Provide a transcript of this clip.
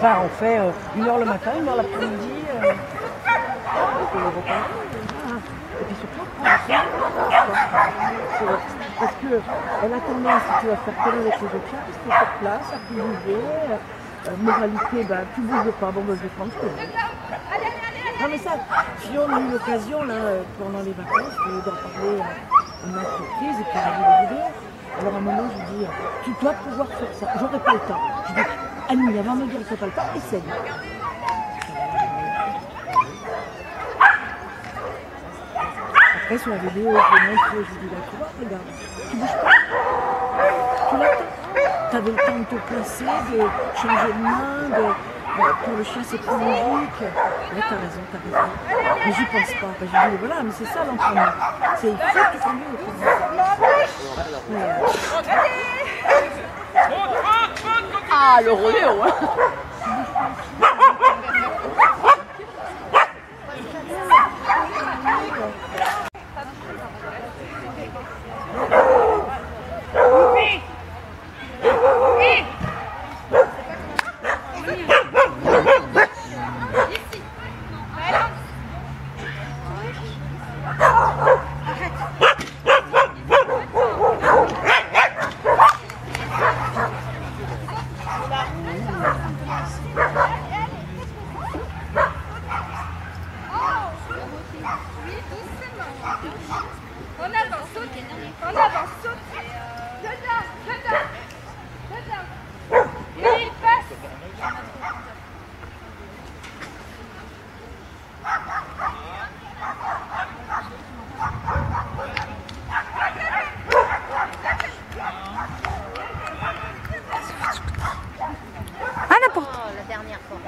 Enfin, on fait 1 heure le matin, 1 heure l'après-midi. Et puis surtout, parce qu'elle a tendance, si tu vas faire comme avec les autres chiens, parce que sur place, à plus bouger, moralité, ben, tu bouges pas, bon ben, je vais prendre ce que je veux. Non mais ça, si on a eu l'occasion là, pendant les vacances, d'en parler à une entreprise et puis à la vidéo, alors à un moment je dis, tu dois pouvoir faire ça, j'aurais pas le temps. Je dis, Annie, avant de me dire que tu n'as pas le temps, essaye. Après sur la vidéo, je lui montre, je lui dis, là, tu vois, regarde, tu bouges pas, tu l'attends. Tu avais le temps de te placer, de changer de main, pour le chien c'est plus logique. Là t'as raison. Mais j'y pense pas. Je dis voilà, mais c'est ça l'entraînement. C'est il faut que tu conduis l'entraînement. Ah, le rodéo, hein. En avant, saute. En avant, saute. Dedans. Oui, passe. Ah, n'importe. Oh, la dernière fois.